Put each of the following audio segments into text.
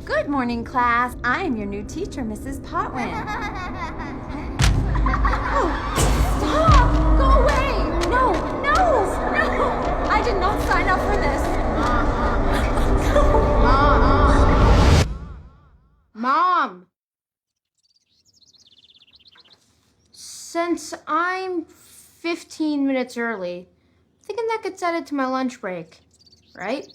Good morning, class. I am your new teacher, Mrs. Potwin. Stop! Go away! No! No! No! I did not sign up for this. Mom! Since I'm 15 minutes early, I'm thinking that gets added to my lunch break, right?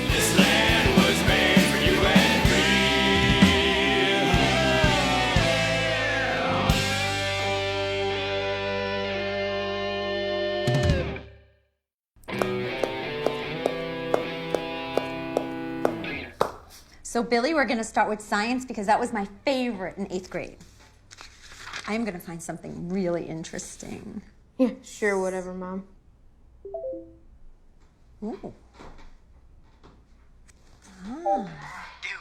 This land was made for you and me. So, Billy, we're going to start with science because that was my favorite in 8th grade. I am going to find something really interesting. Yeah, sure, whatever, Mom. Ooh. Dude,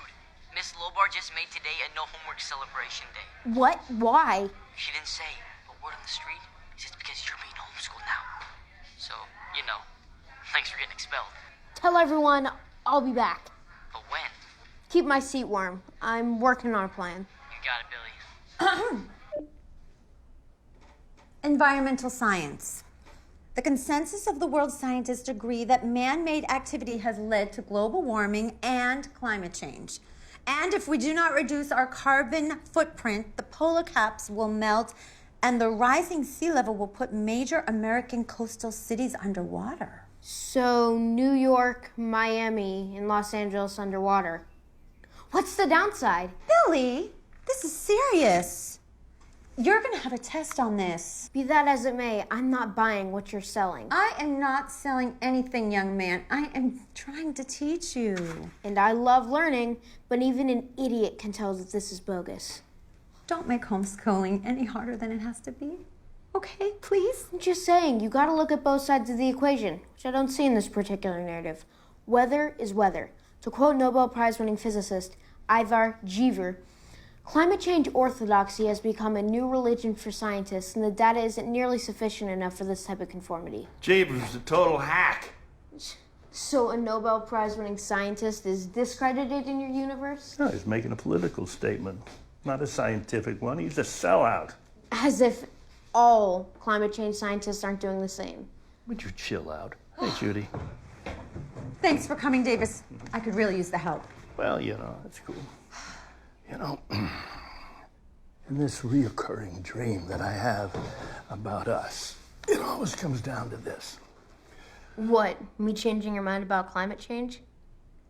Miss Lobar just made today a no homework celebration day. What? Why? She didn't say, but word on the street is it's because you're being homeschooled now. So, you know, thanks for getting expelled. Tell everyone I'll be back. But when? Keep my seat warm. I'm working on a plan. You got it, Billy. Environmental science. The consensus of the world scientists agree that man-made activity has led to global warming and climate change. And if we do not reduce our carbon footprint, the polar caps will melt and the rising sea level will put major American coastal cities underwater. So, New York, Miami, and Los Angeles underwater. What's the downside? Billy, this is serious. You're going to have a test on this. Be that as it may, I'm not buying what you're selling. I am not selling anything, young man. I am trying to teach you. And I love learning, but even an idiot can tell that this is bogus. Don't make homeschooling any harder than it has to be. Okay, please? I'm just saying, you gotta look at both sides of the equation, which I don't see in this particular narrative. Weather is weather. To quote Nobel Prize-winning physicist Ivar Jeever, climate change orthodoxy has become a new religion for scientists, and the data isn't nearly sufficient enough for this type of conformity. Jeeves, a total hack. So a Nobel Prize-winning scientist is discredited in your universe? No, he's making a political statement, not a scientific one. He's a sellout. As if all climate change scientists aren't doing the same. Would you chill out? Hey, Judy. Thanks for coming, Davis. I could really use the help. Well, you know, that's cool. You know, in this reoccurring dream that I have about us, it always comes down to this. What? Me changing your mind about climate change?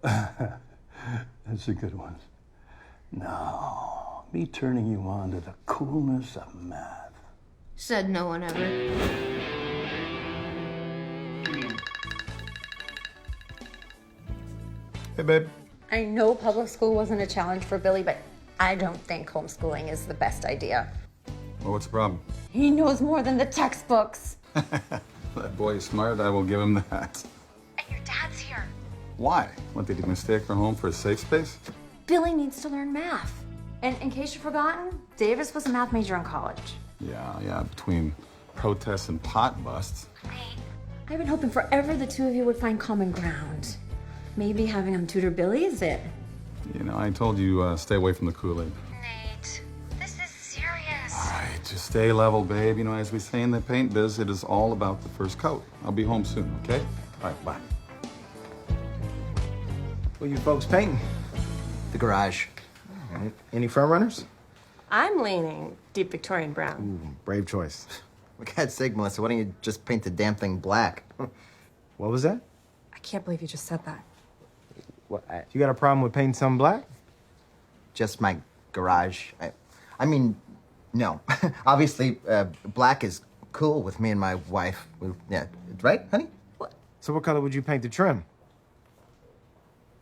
That's a good one. No, me turning you on to the coolness of math. Said no one ever. Hey, babe. I know public school wasn't a challenge for Billy, but I don't think homeschooling is the best idea. Well, what's the problem? He knows more than the textbooks. That boy is smart. I will give him that. And your dad's here. Why? What, did he mistake our home for a safe space? Billy needs to learn math. And in case you've forgotten, Davis was a math major in college. Yeah, between protests and pot busts. I've been hoping forever the two of you would find common ground. Maybe having him tutor Billy is it. You know, I told you, stay away from the Kool-Aid. Nate, this is serious. All right, just stay level, babe. You know, as we say in the paint biz, it is all about the first coat. I'll be home soon, okay? All right, bye. What are you folks painting? The garage. All right. Any front runners? I'm leaning deep Victorian brown. Ooh, brave choice. For God's sake, Melissa, why don't you just paint the damn thing black? What was that? I can't believe you just said that. What? You got a problem with painting something black? Just my garage. I mean, no. Obviously, black is cool with me and my wife. Yeah, right, honey? What? So what color would you paint the trim?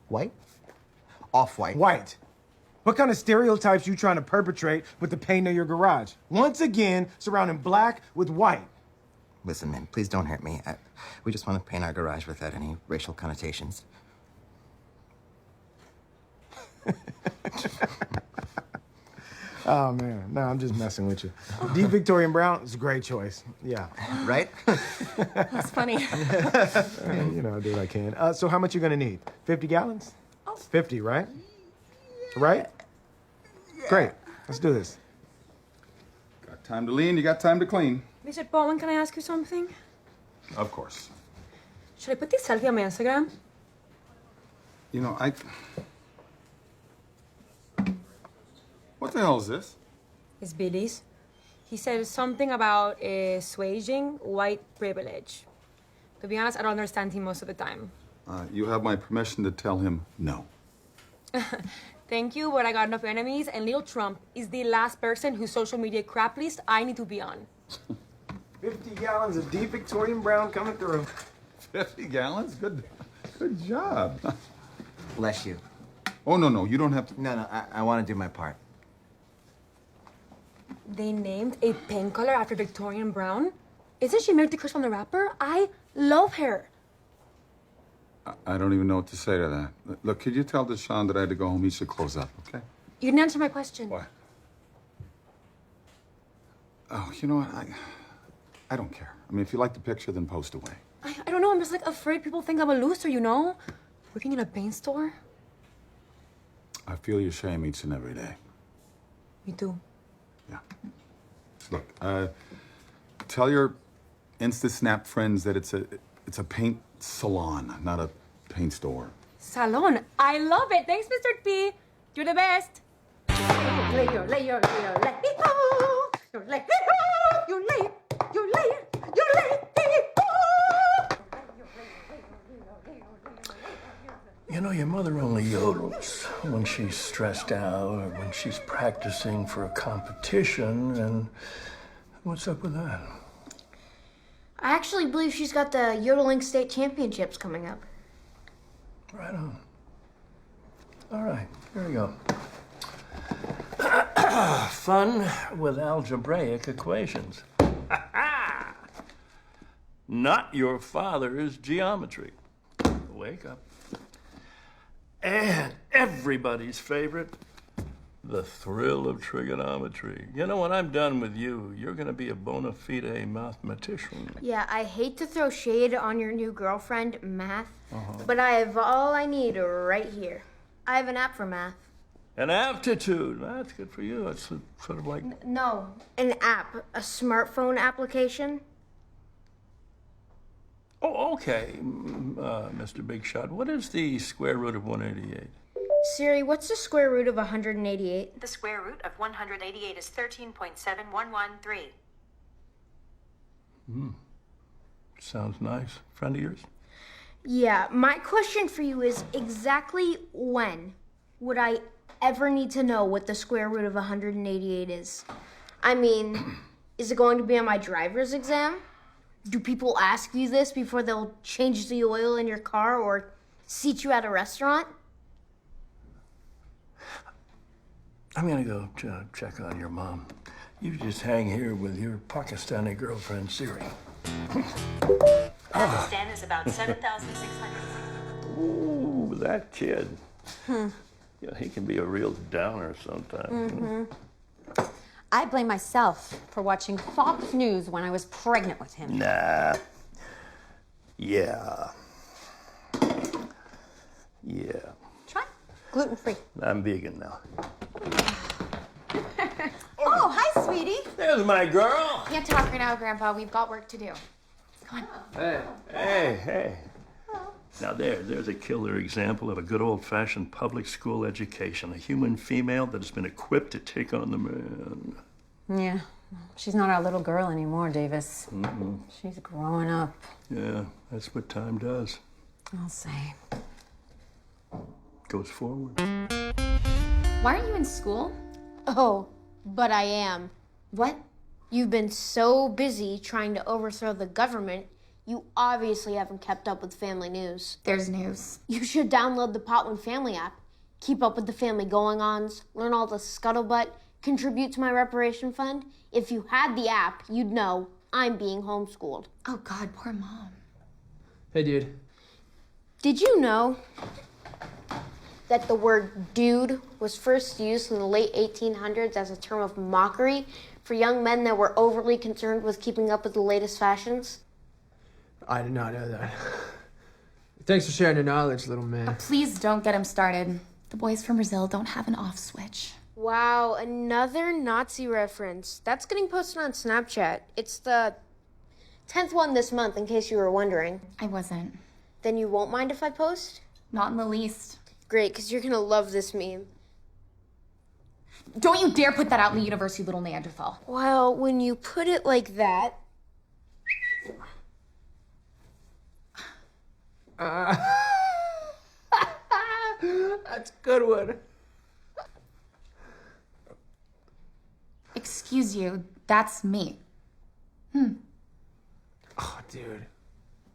White? Off-white. White. What kind of stereotypes you trying to perpetrate with the paint of your garage? Once again, surrounding black with white. Listen, man, please don't hurt me. We just want to paint our garage without any racial connotations. Oh, man. No, I'm just messing with you. Deep Victorian brown is a great choice. Yeah. Right? That's funny. You know, I do what I can. So how much you gonna need? 50 gallons? Oh. 50, right? Right? Great. Let's do this. Got time to lean, you got time to clean. Mr. Potwin, can I ask you something? Of course. Should I put this selfie on my Instagram? You know, What the hell is this? It's Billy's. He said something about assuaging white privilege. To be honest, I don't understand him most of the time. You have my permission to tell him no. Thank you, but I got enough enemies, and little Trump is the last person whose social media crap list I need to be on. 50 gallons of deep Victorian brown coming through. 50 gallons? Good job. Bless you. Oh, no, you don't have to. No, I want to do my part. They named a pen color after Victorian Brown? Isn't she married to Chris from the rapper? I love her. I don't even know what to say to that. Look, could you tell Deshaun that I had to go home? He should close up, okay? You didn't answer my question. What? Oh, you know what? I don't care. I mean, if you like the picture, then post away. I don't know. I'm just like afraid people think I'm a loser, you know? Working in a paint store? I feel your shame each and every day. Me too. Yeah. Look, tell your InstaSnap friends that it's a paint salon, not a paint store. Salon. I love it. Thanks, Mr. P. You're the best. You know, your mother only yodels when she's stressed out or when she's practicing for a competition, and what's up with that? I actually believe she's got the yodeling state championships coming up. Right on. All right, here we go. Fun with algebraic equations. Not your father's geometry. Wake up. And everybody's favorite, the thrill of trigonometry. You know, when I'm done with you, you're going to be a bona fide mathematician. Yeah, I hate to throw shade on your new girlfriend, Math, but I have all I need right here. I have an app for math. An aptitude. That's good for you. It's sort of like... No, an app, a smartphone application. Oh, okay, Mr. Big Shot. What is the square root of 188? Siri, what's the square root of 188? The square root of 188 is 13.7113. Sounds nice. Friend of yours? Yeah, my question for you is exactly when would I ever need to know what the square root of 188 is? I mean, is it going to be on my driver's exam? Do people ask you this before they'll change the oil in your car or seat you at a restaurant? I'm gonna go check on your mom. You just hang here with your Pakistani girlfriend, Siri. Pakistan is about 7,600. Ooh, that kid. Yeah, he can be a real downer sometimes. I blame myself for watching Fox News when I was pregnant with him. Nah. Yeah. Try gluten-free. I'm vegan now. Oh, hi, sweetie. There's my girl. Can't talk right now, Grandpa. We've got work to do. Come on. Hey. Now there's a killer example of a good old-fashioned public school education. A human female that has been equipped to take on the man. Yeah, she's not our little girl anymore, Davis. She's growing up. Yeah, that's what time does. I'll say. Goes forward. Why aren't you in school? Oh, but I am. What? You've been so busy trying to overthrow the government, you obviously haven't kept up with family news. There's news. You should download the Potwin family app. Keep up with the family going-ons, learn all the scuttlebutt, contribute to my reparation fund. If you had the app, you'd know I'm being homeschooled. Oh, God, poor Mom. Hey, dude. Did you know that the word dude was first used in the late 1800s as a term of mockery for young men that were overly concerned with keeping up with the latest fashions? I did not know that. Thanks for sharing your knowledge, little man. Please don't get him started. The boys from Brazil don't have an off switch. Wow, another Nazi reference. That's getting posted on Snapchat. It's the 10th one this month, in case you were wondering. I wasn't. Then you won't mind if I post? Not in the least. Great, because you're gonna love this meme. Don't you dare put that out in the universe, you little Neanderthal. Well, when you put it like that... That's a good one. Excuse you, that's me. Oh, dude.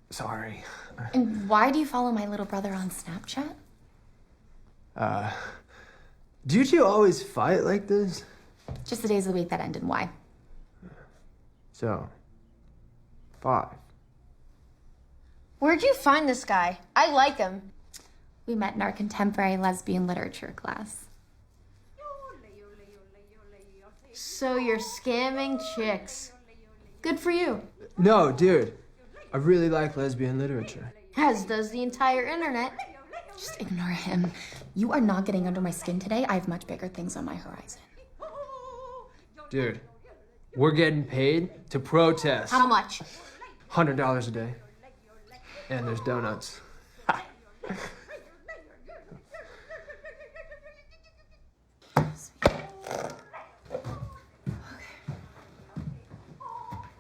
Sorry. And why do you follow my little brother on Snapchat? Do you two always fight like this? Just the days of the week that end in Y. So, 5. Where'd you find this guy? I like him. We met in our contemporary lesbian literature class. So you're scamming chicks. Good for you. No, dude. I really like lesbian literature. As does the entire internet. Just ignore him. You are not getting under my skin today. I have much bigger things on my horizon. Dude, we're getting paid to protest. How much? $100 a day. And there's donuts.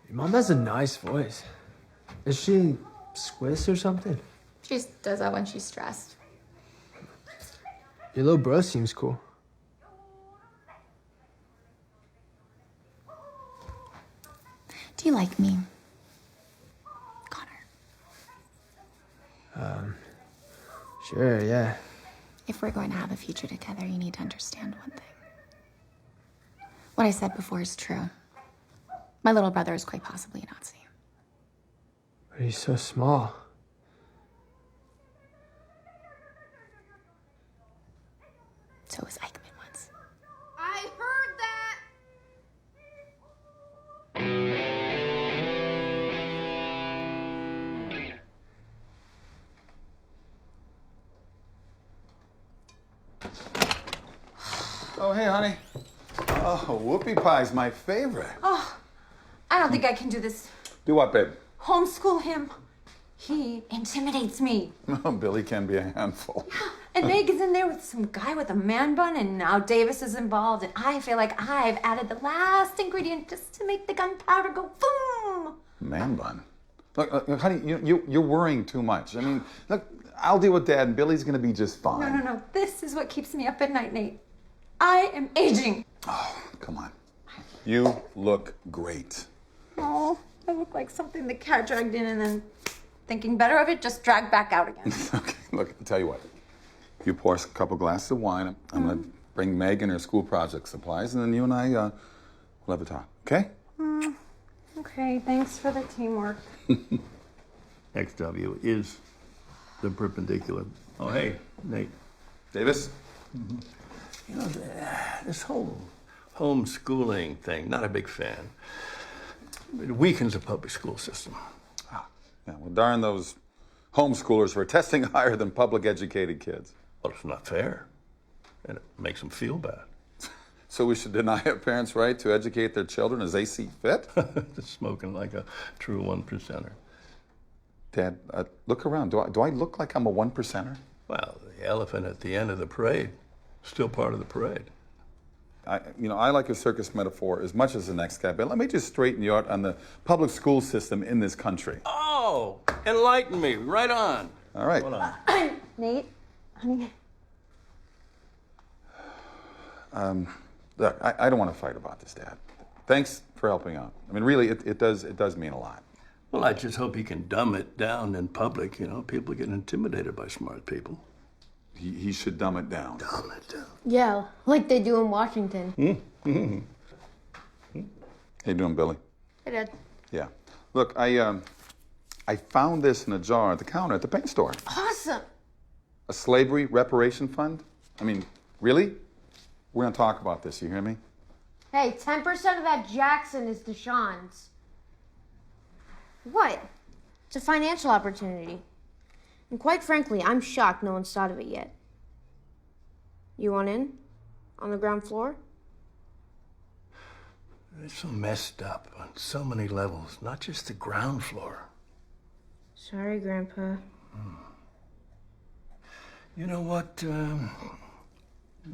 Your mom has a nice voice. Is she Swiss or something? She just does that when she's stressed. Your little bro seems cool. Do you like me? Connor. Sure, yeah. If we're going to have a future together, you need to understand one thing. What I said before is true. My little brother is quite possibly a Nazi. But he's so small. So was Eichmann once. I heard that! Oh, hey, honey. Oh, whoopie pie's my favorite. Oh, I don't think I can do this. Do what, babe? Homeschool him. He intimidates me. Oh, Billy can be a handful. And Meg is in there with some guy with a man bun, and now Davis is involved, and I feel like I've added the last ingredient just to make the gunpowder go boom. Man bun. Look, honey, you're worrying too much. I mean, look, I'll deal with Dad, and Billy's gonna be just fine. No. This is what keeps me up at night, Nate. I am aging. Oh, come on. You look great. Oh, I look like something the cat dragged in and then, thinking better of it, just dragged back out again. Okay, look, I'll tell you what. You pour us a couple glasses of wine. I'm gonna bring Meg and her school project supplies, and then you and I will have a talk, okay? Okay, thanks for the teamwork. XW is the perpendicular. Oh, hey, Nate. Davis? You know, this whole homeschooling thing, not a big fan. It weakens the public school system. Yeah, well, darn those homeschoolers for testing higher than public educated kids. Well, it's not fair, and it makes them feel bad. So we should deny a parent's right to educate their children as they see fit? Smoking like a true 1%er. Dad, look around. Do I look like I'm a 1%er? Well, the elephant at the end of the parade, still part of the parade. I like a circus metaphor as much as the next guy, but let me just straighten you out on the public school system in this country. Oh, enlighten me. Right on. All right. Hold on. Nate, honey. Look, I don't want to fight about this, Dad. Thanks for helping out. I mean, really, it does mean a lot. Well, I just hope he can dumb it down in public. You know, people get intimidated by smart people. He should dumb it down. Dumb it down. Yeah, like they do in Washington. How you doing, Billy? Hey, Dad. Yeah. Look, I found this in a jar at the counter at the paint store. Awesome. A slavery reparation fund? I mean, really? We're gonna talk about this, you hear me? Hey, 10% of that Jackson is Deshaun's. What? It's a financial opportunity. And quite frankly, I'm shocked no one's thought of it yet. You want in? On the ground floor? It's so messed up on so many levels, not just the ground floor. Sorry, Grandpa. You know what,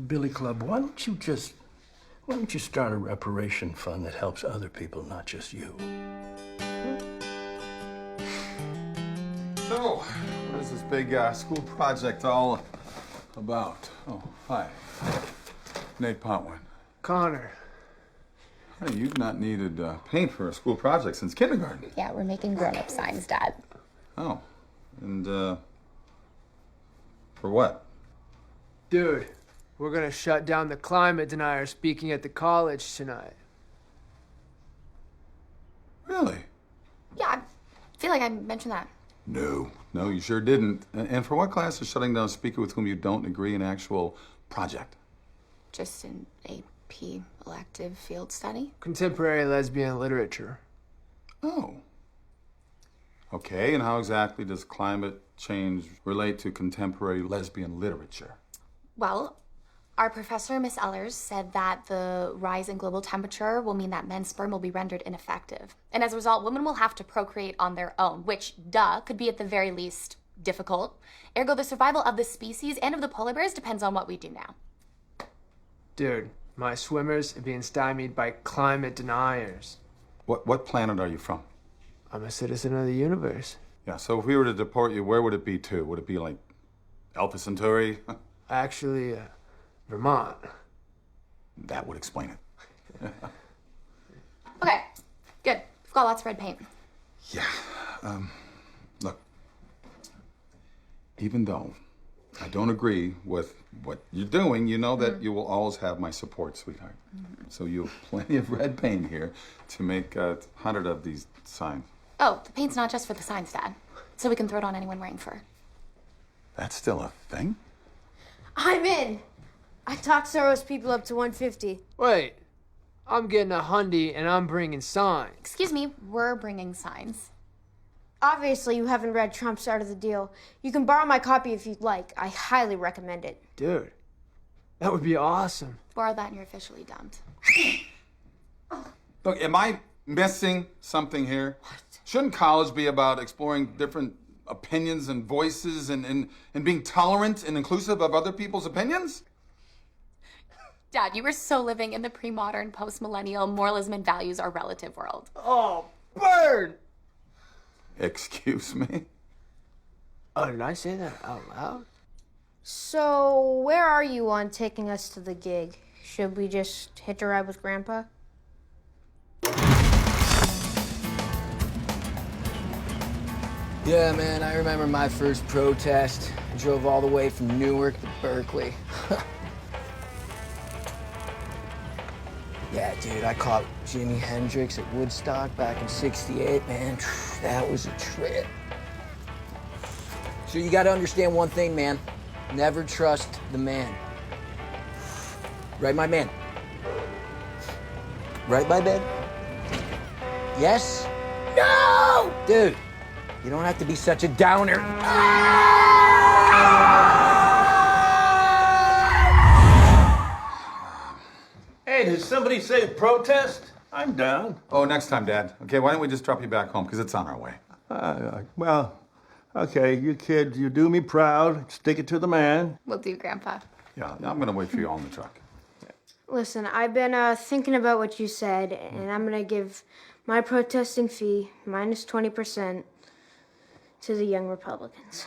Billy Club, why don't you start a reparation fund that helps other people, not just you? So, what is this big school project all about? Oh, hi. Nate Potwin. Connor. Hey, you've not needed paint for a school project since kindergarten. Yeah, we're making grown-up signs, Dad. Oh, and for what? Dude, we're gonna shut down the climate denier speaking at the college tonight. Really? Yeah, I feel like I mentioned that. No, you sure didn't. And for what class is shutting down a speaker with whom you don't agree an actual project? Just an AP elective field study. Contemporary lesbian literature. Oh. Okay, and how exactly does climate change relate to contemporary lesbian literature? Well, our professor, Miss Ellers, said that the rise in global temperature will mean that men's sperm will be rendered ineffective. And as a result, women will have to procreate on their own, which, could be at the very least difficult. Ergo, the survival of the species and of the polar bears depends on what we do now. Dude, my swimmers are being stymied by climate deniers. What planet are you from? I'm a citizen of the universe. Yeah, so if we were to deport you, where would it be to? Would it be like Alpha Centauri? Actually, Vermont. That would explain it. Okay, good. We've got lots of red paint. Yeah. Look, even though I don't agree with what you're doing, you know that you will always have my support, sweetheart. So you have plenty of red paint here to make 100 of these signs. Oh, the paint's not just for the signs, Dad. So we can throw it on anyone wearing fur. That's still a thing? I'm in! I talked Sorbo's people up to 150. Wait, I'm getting a hundy and I'm bringing signs. Excuse me, we're bringing signs. Obviously, you haven't read Trump's side of the deal. You can borrow my copy if you'd like. I highly recommend it. Dude, that would be awesome. Borrow that and you're officially dumped. Look, am I missing something here? What? Shouldn't college be about exploring different opinions and voices and being tolerant and inclusive of other people's opinions? Dad, you are so living in the pre-modern, post-millennial, moralism and values are relative world. Oh, burn! Excuse me? Oh, did I say that out loud? So, where are you on taking us to the gig? Should we just hitch a ride with Grandpa? Yeah, man, I remember my first protest. I drove all the way from Newark to Berkeley. Yeah, dude, I caught Jimi Hendrix at Woodstock back in '68, man. That was a trip. So you gotta understand one thing, man. Never trust the man. Right, my man? Right, my man? Yes? No! Dude, you don't have to be such a downer. Hey, did somebody say protest? I'm down. Oh, next time, Dad. Okay, why don't we just drop you back home, because it's on our way. Well, okay, you kids, you do me proud. Stick it to the man. Will do, Grandpa. Yeah, I'm going to wait for you all in the truck. Listen, I've been thinking about what you said, and I'm gonna give my protesting fee minus 20% to the Young Republicans.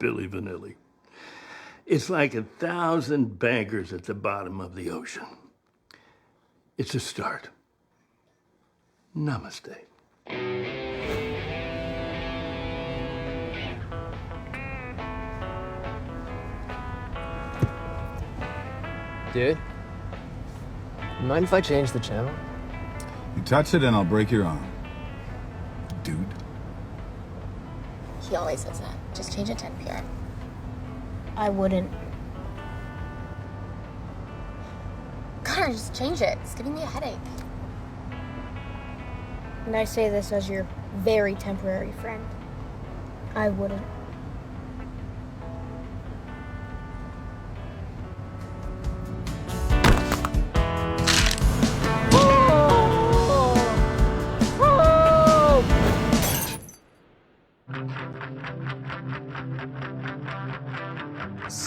Billy Vanilli. It's like 1,000 bankers at the bottom of the ocean. It's a start. Namaste. Dude, you mind if I change the channel? You touch it and I'll break your arm. Dude. He always says that. Just Just change it to NPR. I wouldn't. Connor, just change it. It's giving me a headache. And I say this as your very temporary friend. I wouldn't.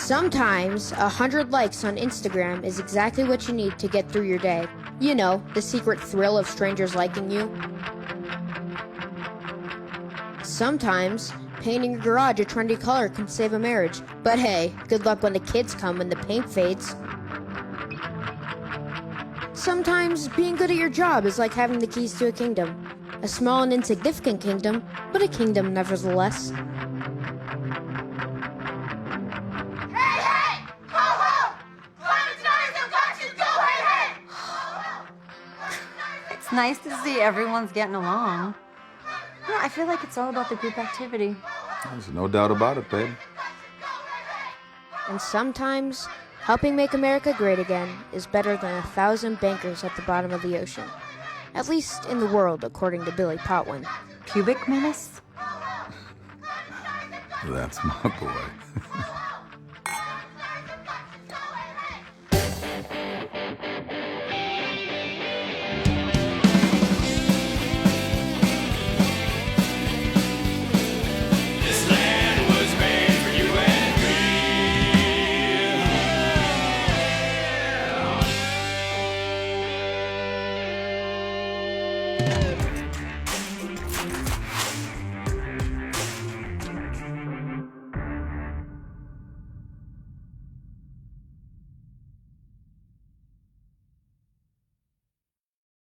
Sometimes 100 likes on Instagram is exactly what you need to get through your day. You know, the secret thrill of strangers liking you. Sometimes painting your garage a trendy color can save a marriage. But hey, good luck when the kids come and the paint fades. Sometimes being good at your job is like having the keys to a kingdom. A small and insignificant kingdom, but a kingdom nevertheless. It's nice to see everyone's getting along. Yeah, I feel like it's all about the group activity. There's no doubt about it, babe. And sometimes, helping make America great again is better than 1,000 bankers at the bottom of the ocean. At least in the world, according to Billy Potwin. Pubic menace? That's my boy.